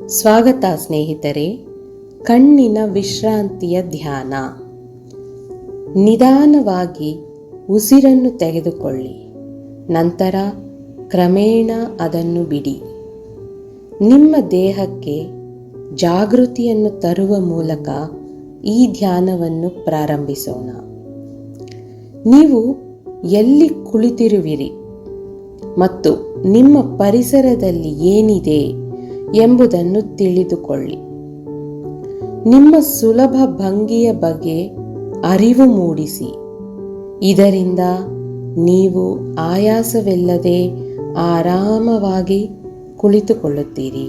ಸ್ವಾಗತ ಸ್ನೇಹಿತರೆ. ಕಣ್ಣಿನ ವಿಶ್ರಾಂತಿಯ ಧ್ಯಾನ. ನಿಧಾನವಾಗಿ ಉಸಿರನ್ನು ತೆಗೆದುಕೊಳ್ಳಿ, ನಂತರ ಕ್ರಮೇಣ ಅದನ್ನು ಬಿಡಿ. ನಿಮ್ಮ ದೇಹಕ್ಕೆ ಜಾಗೃತಿಯನ್ನು ತರುವ ಮೂಲಕ ಈ ಧ್ಯಾನವನ್ನು ಪ್ರಾರಂಭಿಸೋಣ. ನೀವು ಎಲ್ಲಿ ಕುಳಿತಿರುವಿರಿ ಮತ್ತು ನಿಮ್ಮ ಪರಿಸರದಲ್ಲಿ ಏನಿದೆ ಎಂಬುದನ್ನು ತಿಳಿದುಕೊಳ್ಳಿ. ನಿಮ್ಮ ಸುಲಭ ಭಂಗಿಯ ಬಗ್ಗೆ ಅರಿವು ಮೂಡಿಸಿ. ಇದರಿಂದ ನೀವು ಆಯಾಸವಿಲ್ಲದೆ ಆರಾಮವಾಗಿ ಕುಳಿತುಕೊಳ್ಳುತ್ತೀರಿ.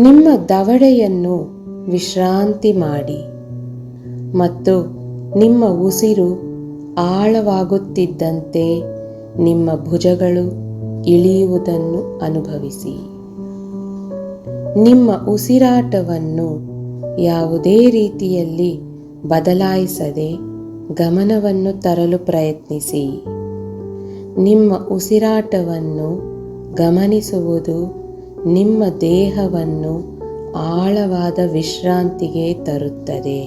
ನಿಮ್ಮ ದವಡೆಯನ್ನು ವಿಶ್ರಾಂತಿ ಮಾಡಿ ಮತ್ತು ನಿಮ್ಮ ಉಸಿರು ಆಳವಾಗುತ್ತಿದ್ದಂತೆ ನಿಮ್ಮ ಭುಜಗಳು ಇಳಿಯುವುದನ್ನು ಅನುಭವಿಸಿ. ನಿಮ್ಮ ಉಸಿರಾಟವನ್ನು ಯಾವುದೇ ರೀತಿಯಲ್ಲಿ ಬದಲಾಯಿಸದೆ ಗಮನವನ್ನು ತರಲು ಪ್ರಯತ್ನಿಸಿ. ನಿಮ್ಮ ಉಸಿರಾಟವನ್ನು ಗಮನಿಸುವುದು ನಿಮ್ಮ ದೇಹವನ್ನು ಆಳವಾದ ವಿಶ್ರಾಂತಿಗೆ ತರುತ್ತದೆ.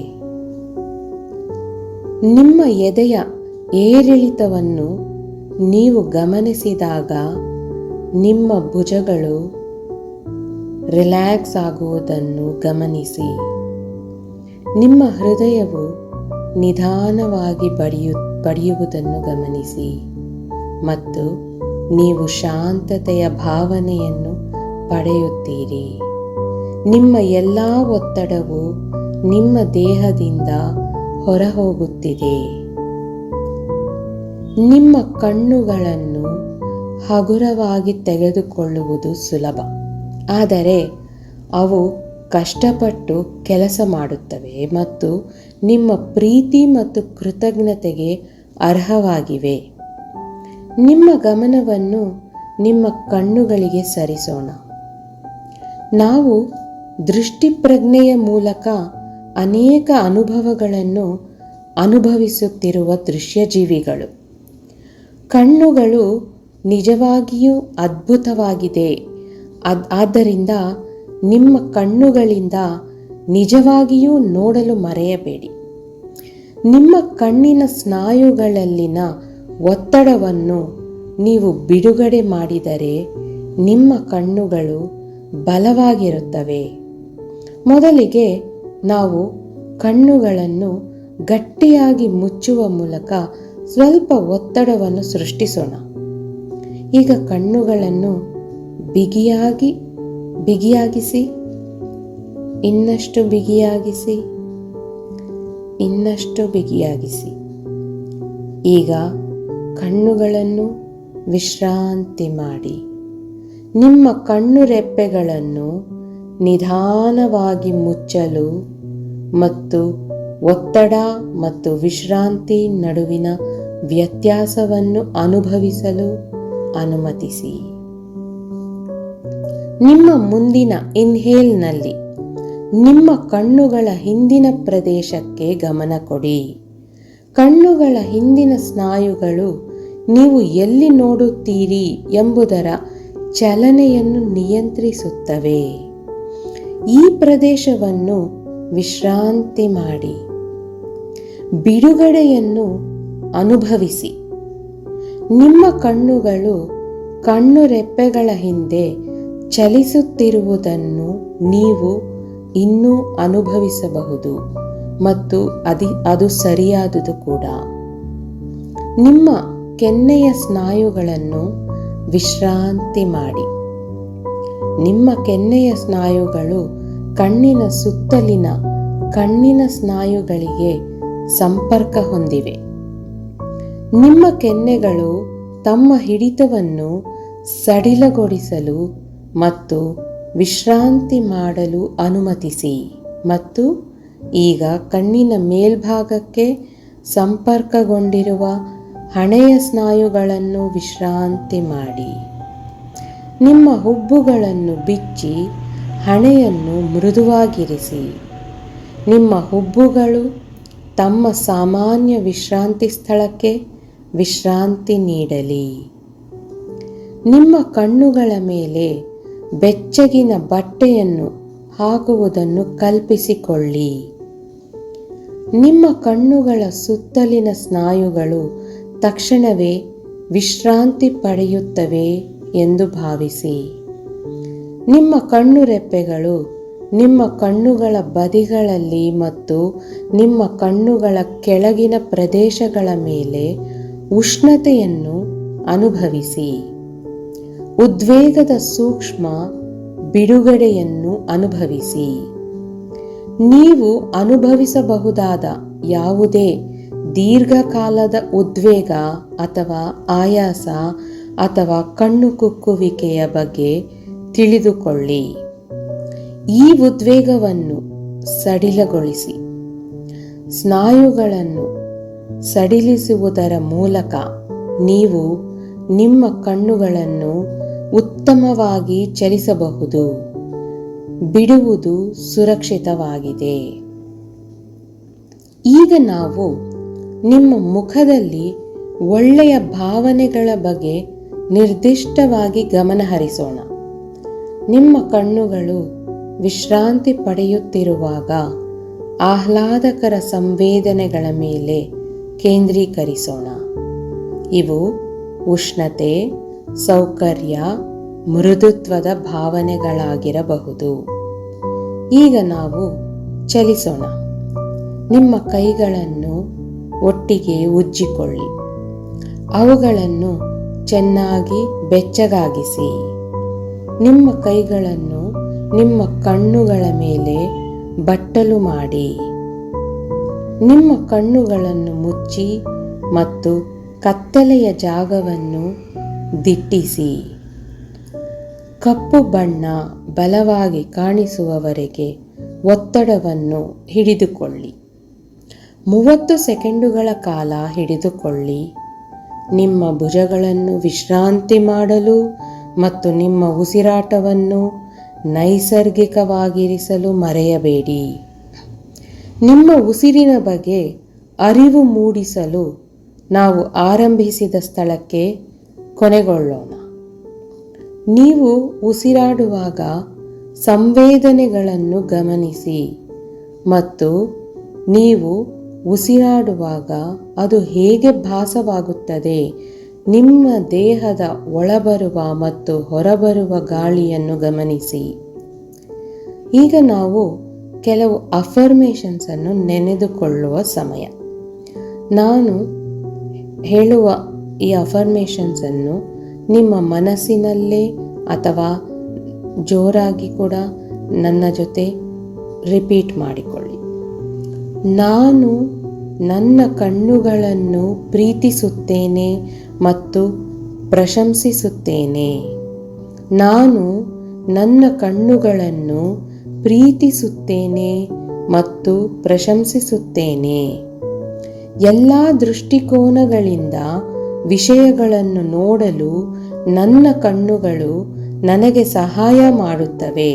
ನಿಮ್ಮ ಎದೆಯ ಏರಿಳಿತವನ್ನು ನೀವು ಗಮನಿಸಿದಾಗ ನಿಮ್ಮ ಭುಜಗಳು ರಿಲ್ಯಾಕ್ಸ್ ಆಗುವುದನ್ನು ಗಮನಿಸಿ. ನಿಮ್ಮ ಹೃದಯವು ನಿಧಾನವಾಗಿ ಬಡಿಯುವುದನ್ನು ಗಮನಿಸಿ ಮತ್ತು ನೀವು ಶಾಂತತೆಯ ಭಾವನೆಯನ್ನು ಪಡೆಯುತ್ತೀರಿ. ನಿಮ್ಮ ಎಲ್ಲ ಒತ್ತಡವು ನಿಮ್ಮ ದೇಹದಿಂದ ಹೊರಹೋಗುತ್ತಿದೆ. ನಿಮ್ಮ ಕಣ್ಣುಗಳನ್ನು ಹಗುರವಾಗಿ ತೆಗೆದುಕೊಳ್ಳುವುದು ಸುಲಭ, ಆದರೆ ಅವು ಕಷ್ಟಪಟ್ಟು ಕೆಲಸ ಮಾಡುತ್ತವೆ ಮತ್ತು ನಿಮ್ಮ ಪ್ರೀತಿ ಮತ್ತು ಕೃತಜ್ಞತೆಗೆ ಅರ್ಹವಾಗಿವೆ. ನಿಮ್ಮ ಗಮನವನ್ನು ನಿಮ್ಮ ಕಣ್ಣುಗಳಿಗೆ ಸರಿಸೋಣ. ನಾವು ದೃಷ್ಟಿಪ್ರಜ್ಞೆಯ ಮೂಲಕ ಅನೇಕ ಅನುಭವಗಳನ್ನು ಅನುಭವಿಸುತ್ತಿರುವ ದೃಶ್ಯಜೀವಿಗಳು. ಕಣ್ಣುಗಳು ನಿಜವಾಗಿಯೂ ಅದ್ಭುತವಾಗಿದೆ. ಆದ್ದರಿಂದ ನಿಮ್ಮ ಕಣ್ಣುಗಳಿಂದ ನಿಜವಾಗಿಯೂ ನೋಡಲು ಮರೆಯಬೇಡಿ. ನಿಮ್ಮ ಕಣ್ಣಿನ ಸ್ನಾಯುಗಳಲ್ಲಿನ ಒತ್ತಡವನ್ನು ನೀವು ಬಿಡುಗಡೆ ಮಾಡಿದರೆ ನಿಮ್ಮ ಕಣ್ಣುಗಳು ಬಲವಾಗಿರುತ್ತವೆ. ಮೊದಲಿಗೆ ನಾವು ಕಣ್ಣುಗಳನ್ನು ಗಟ್ಟಿಯಾಗಿ ಮುಚ್ಚುವ ಮೂಲಕ ಸ್ವಲ್ಪ ಒತ್ತಡವನ್ನು ಸೃಷ್ಟಿಸೋಣ. ಈಗ ಕಣ್ಣುಗಳನ್ನು ಬಿಗಿಯಾಗಿಸಿ, ಇನ್ನಷ್ಟು ಬಿಗಿಯಾಗಿಸಿ, ಇನ್ನಷ್ಟು ಬಿಗಿಯಾಗಿಸಿ. ಈಗ ಕಣ್ಣುಗಳನ್ನು ವಿಶ್ರಾಂತಿ ಮಾಡಿ. ನಿಮ್ಮ ಕಣ್ಣು ರೆಪ್ಪೆಗಳನ್ನು ನಿಧಾನವಾಗಿ ಮುಚ್ಚಲು ಮತ್ತು ಒತ್ತಡ ಮತ್ತು ವಿಶ್ರಾಂತಿ ನಡುವಿನ ವ್ಯತ್ಯಾಸವನ್ನು ಅನುಭವಿಸಲು ಅನುಮತಿಸಿ. ನಿಮ್ಮ ಮುಂದಿನ ಇನ್ಹೇಲ್ನಲ್ಲಿ ನಿಮ್ಮ ಕಣ್ಣುಗಳ ಹಿಂದಿನ ಪ್ರದೇಶಕ್ಕೆ ಗಮನ ಕೊಡಿ. ಕಣ್ಣುಗಳ ಹಿಂದಿನ ಸ್ನಾಯುಗಳು ನೀವು ಎಲ್ಲಿ ನೋಡುತ್ತೀರಿ ಎಂಬುದರ ಚಲನೆಯನ್ನು ನಿಯಂತ್ರಿಸುತ್ತವೆ. ಈ ಪ್ರದೇಶವನ್ನು ವಿಶ್ರಾಂತಿ ಮಾಡಿ. ಬಿಡುಗಡೆಯನ್ನು ಅನುಭವಿಸಿ. ನಿಮ್ಮ ಕಣ್ಣುಗಳು ಕಣ್ಣು ರೆಪ್ಪೆಗಳ ಹಿಂದೆ ಚಲಿಸುತ್ತಿರುವುದನ್ನು ನೀವು ಇನ್ನೂ ಅನುಭವಿಸಬಹುದು ಮತ್ತು ಅದು ಸರಿಯಾದುದು ಕೂಡ. ನಿಮ್ಮ ಕೆನ್ನೆಯ ಸ್ನಾಯುಗಳನ್ನು ವಿಶ್ರಾಂತಿ ಮಾಡಿ. ನಿಮ್ಮ ಕೆನ್ನೆಯ ಸ್ನಾಯುಗಳು ಕಣ್ಣಿನ ಸುತ್ತಲಿನ ಕಣ್ಣಿನ ಸ್ನಾಯುಗಳಿಗೆ ಸಂಪರ್ಕ ಹೊಂದಿವೆ. ನಿಮ್ಮ ಕೆನ್ನೆಗಳು ತಮ್ಮ ಹಿಡಿತವನ್ನು ಸಡಿಲಗೊಳಿಸಲು ಮತ್ತು ವಿಶ್ರಾಂತಿ ಮಾಡಲು ಅನುಮತಿಸಿ ಮತ್ತು ಈಗ ಕಣ್ಣಿನ ಮೇಲ್ಭಾಗಕ್ಕೆ ಸಂಪರ್ಕಗೊಂಡಿರುವ ಹಣೆಯ ಸ್ನಾಯುಗಳನ್ನು ವಿಶ್ರಾಂತಿ ಮಾಡಿ. ನಿಮ್ಮ ಹುಬ್ಬುಗಳನ್ನು ಬಿಚ್ಚಿ ಹಣೆಯನ್ನು ಮೃದುವಾಗಿರಿಸಿ. ನಿಮ್ಮ ಹುಬ್ಬುಗಳು ತಮ್ಮ ಸಾಮಾನ್ಯ ವಿಶ್ರಾಂತಿ ಸ್ಥಳಕ್ಕೆ ವಿಶ್ರಾಂತಿ ನೀಡಲಿ. ನಿಮ್ಮ ಕಣ್ಣುಗಳ ಮೇಲೆ ಬೆಚ್ಚಗಿನ ಬಟ್ಟೆಯನ್ನು ಹಾಕುವುದನ್ನು ಕಲ್ಪಿಸಿಕೊಳ್ಳಿ. ನಿಮ್ಮ ಕಣ್ಣುಗಳ ಸುತ್ತಲಿನ ಸ್ನಾಯುಗಳು ತಕ್ಷಣವೇ ವಿಶ್ರಾಂತಿ ಪಡೆಯುತ್ತವೆ ಎಂದು ಭಾವಿಸಿ. ನಿಮ್ಮ ಕಣ್ಣು ರೆಪ್ಪೆಗಳು ನಿಮ್ಮ ಕಣ್ಣುಗಳ ಬದಿಗಳಲ್ಲಿ ಮತ್ತು ನಿಮ್ಮ ಕಣ್ಣುಗಳ ಕೆಳಗಿನ ಪ್ರದೇಶಗಳ ಮೇಲೆ ಉಷ್ಣತೆಯನ್ನು ಅನುಭವಿಸಿ. ಉದ್ವೇಗದ ಸೂಕ್ಷ್ಮ ಬಿಡುಗಡೆಯನ್ನು ಅನುಭವಿಸಿ. ನೀವು ಅನುಭವಿಸಬಹುದಾದ ಯಾವುದೇ ದೀರ್ಘಕಾಲದ ಉದ್ವೇಗ ಅಥವಾ ಆಯಾಸ ಅಥವಾ ಕಣ್ಣು ಕುಕ್ಕುವಿಕೆಯ ಬಗ್ಗೆ ತಿಳಿದುಕೊಳ್ಳಿ. ಈ ಉದ್ವೇಗವನ್ನು ಸಡಿಲಗೊಳಿಸಿ. ಸ್ನಾಯುಗಳನ್ನು ಸಡಿಲಿಸುವುದರ ಮೂಲಕ ನೀವು ನಿಮ್ಮ ಕಣ್ಣುಗಳನ್ನು ಉತ್ತಮವಾಗಿ ಚಲಿಸಬಹುದು. ಬಿಡುವುದು ಸುರಕ್ಷಿತವಾಗಿದೆ. ಈಗ ನಾವು ನಿಮ್ಮ ಮುಖದಲ್ಲಿ ಒಳ್ಳೆಯ ಭಾವನೆಗಳ ಬಗ್ಗೆ ನಿರ್ದಿಷ್ಟವಾಗಿ ಗಮನ ಹರಿಸೋಣ. ನಿಮ್ಮ ಕಣ್ಣುಗಳು ವಿಶ್ರಾಂತಿ ಪಡೆಯುತ್ತಿರುವಾಗ ಆಹ್ಲಾದಕರ ಸಂವೇದನೆಗಳ ಮೇಲೆ ಕೇಂದ್ರೀಕರಿಸೋಣ. ಇವು ಉಷ್ಣತೆ, ಸೌಕರ್ಯ, ಮೃದುತ್ವದ ಭಾವನೆಗಳಾಗಿರಬಹುದು. ಈಗ ನಾವು ಚಲಿಸೋಣ. ನಿಮ್ಮ ಕೈಗಳನ್ನು ಒಟ್ಟಿಗೆ ಉಜ್ಜಿಕೊಳ್ಳಿ. ಅವುಗಳನ್ನು ಚೆನ್ನಾಗಿ ಬೆಚ್ಚಗಾಗಿಸಿ. ನಿಮ್ಮ ಕೈಗಳನ್ನು ನಿಮ್ಮ ಕಣ್ಣುಗಳ ಮೇಲೆ ಬಟ್ಟಲು ಮಾಡಿ. ನಿಮ್ಮ ಕಣ್ಣುಗಳನ್ನು ಮುಚ್ಚಿ ಮತ್ತು ಕತ್ತಲೆಯ ಜಾಗವನ್ನು ದಿಟ್ಟಿಸಿ. ಕಪ್ಪು ಬಣ್ಣ ಬಲವಾಗಿ ಕಾಣಿಸುವವರೆಗೆ ಒತ್ತಡವನ್ನು ಹಿಡಿದುಕೊಳ್ಳಿ. 30 ಸೆಕೆಂಡುಗಳ ಕಾಲ ಹಿಡಿದುಕೊಳ್ಳಿ. ನಿಮ್ಮ ಭುಜಗಳನ್ನು ವಿಶ್ರಾಂತಿ ಮಾಡಲು ಮತ್ತು ನಿಮ್ಮ ಉಸಿರಾಟವನ್ನು ನೈಸರ್ಗಿಕವಾಗಿರಿಸಲು ಮರೆಯಬೇಡಿ. ನಿಮ್ಮ ಉಸಿರಿನ ಬಗ್ಗೆ ಅರಿವು ಮೂಡಿಸಲು ನಾವು ಆರಂಭಿಸಿದ ಸ್ಥಳಕ್ಕೆ ಕೊನೆಗೊಳ್ಳೋಣ. ನೀವು ಉಸಿರಾಡುವಾಗ ಸಂವೇದನೆಗಳನ್ನು ಗಮನಿಸಿ ಮತ್ತು ನೀವು ಉಸಿರಾಡುವಾಗ ಅದು ಹೇಗೆ ಭಾಸವಾಗುತ್ತದೆ. ನಿಮ್ಮ ದೇಹದ ಒಳಬರುವ ಮತ್ತು ಹೊರಬರುವ ಗಾಳಿಯನ್ನು ಗಮನಿಸಿ. ಈಗ ನಾವು ಕೆಲವು ಅಫರ್ಮೇಷನ್ಸ್ ಅನ್ನು ನೆನೆದುಕೊಳ್ಳುವ ಸಮಯ. ನಾನು ಹೇಳುವ ಈ ಅಫರ್ಮೇಷನ್ಸ್ ಅನ್ನು ನಿಮ್ಮ ಮನಸ್ಸಿನಲ್ಲೇ ಅಥವಾ ಜೋರಾಗಿ ಕೂಡ ನನ್ನ ಜೊತೆ ರಿಪೀಟ್ ಮಾಡಿಕೊಳ್ಳಿ. ನಾನು ನನ್ನ ಕಣ್ಣುಗಳನ್ನು ಪ್ರೀತಿಸುತ್ತೇನೆ ಮತ್ತು ಪ್ರಶಂಸಿಸುತ್ತೇನೆ. ನಾನು ನನ್ನ ಕಣ್ಣುಗಳನ್ನು ಪ್ರೀತಿಸುತ್ತೇನೆ ಮತ್ತು ಪ್ರಶಂಸಿಸುತ್ತೇನೆ. ಎಲ್ಲ ದೃಷ್ಟಿಕೋನಗಳಿಂದ ವಿಷಯಗಳನ್ನು ನೋಡಲು ನನ್ನ ಕಣ್ಣುಗಳು ನನಗೆ ಸಹಾಯ ಮಾಡುತ್ತವೆ.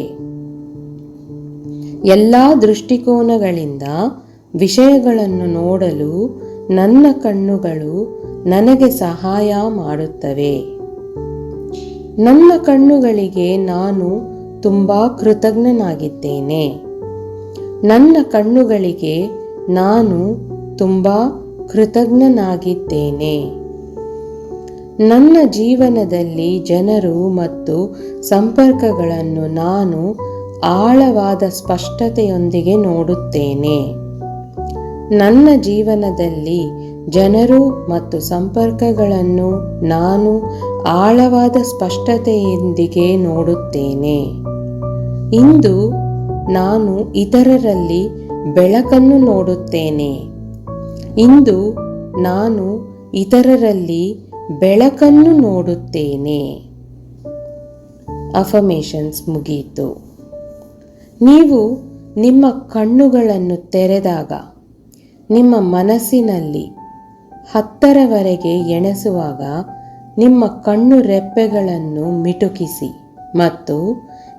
ಎಲ್ಲ ದೃಷ್ಟಿಕೋನಗಳಿಂದ ವಿಷಯಗಳನ್ನು ನೋಡಲು ನನ್ನ ಕಣ್ಣುಗಳು ನನಗೆ ಸಹಾಯ ಮಾಡುತ್ತವೆ. ನನ್ನ ಕಣ್ಣುಗಳಿಗೆ ನಾನು ತುಂಬಾ ಕೃತಜ್ಞನಾಗಿದ್ದೇನೆ. ನನ್ನ ಕಣ್ಣುಗಳಿಗೆ ನಾನು ತುಂಬಾ ಕೃತಜ್ಞನಾಗಿದ್ದೇನೆ. ನನ್ನ ಜೀವನದಲ್ಲಿ ಜನರು ಮತ್ತು ಸಂಪರ್ಕಗಳನ್ನು ನಾನು ಆಳವಾದ ಸ್ಪಷ್ಟತೆಯೊಂದಿಗೆ ನೋಡುತ್ತೇನೆ. ನನ್ನ ಜೀವನದಲ್ಲಿ ಜನರು ಮತ್ತು ಸಂಪರ್ಕಗಳನ್ನು ನಾನು ಆಳವಾದ ಸ್ಪಷ್ಟತೆಯೊಂದಿಗೆ ನೋಡುತ್ತೇನೆ. ಇಂದು ನಾನು ಇತರರಲ್ಲಿ ಬೆಳಕನ್ನು ನೋಡುತ್ತೇನೆ. ಇಂದು ನಾನು ಇತರರಲ್ಲಿ ಬೆಳಕನ್ನು ನೋಡುತ್ತೇನೆ. ಅಫರ್ಮೇಷನ್ಸ್ ಮುಗಿಯಿತು. ನೀವು ನಿಮ್ಮ ಕಣ್ಣುಗಳನ್ನು ತೆರೆದಾಗ ನಿಮ್ಮ ಮನಸ್ಸಿನಲ್ಲಿ 10ರವರೆಗೆ ಎಣಿಸುವಾಗ ನಿಮ್ಮ ಕಣ್ಣು ರೆಪ್ಪೆಗಳನ್ನು ಮಿಟುಕಿಸಿ ಮತ್ತು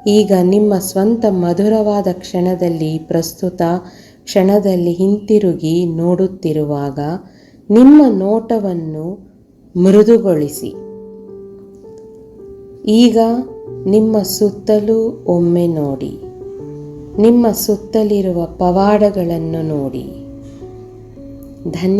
ಈಗ ನಿಮ್ಮ ಸ್ವಂತ ಮಧುರವಾದ ಕ್ಷಣದಲ್ಲಿ ಪ್ರಸ್ತುತ ಕ್ಷಣದಲ್ಲಿ ಹಿಂತಿರುಗಿ ನೋಡುತ್ತಿರುವಾಗ ನಿಮ್ಮ ನೋಟವನ್ನು ಮೃದುಗೊಳಿಸಿ. ಈಗ ನಿಮ್ಮ ಸುತ್ತಲೂ ಒಮ್ಮೆ ನೋಡಿ. ನಿಮ್ಮ ಸುತ್ತಲಿರುವ ಪವಾಡಗಳನ್ನು ನೋಡಿ. ಧನ್ಯವಾದ.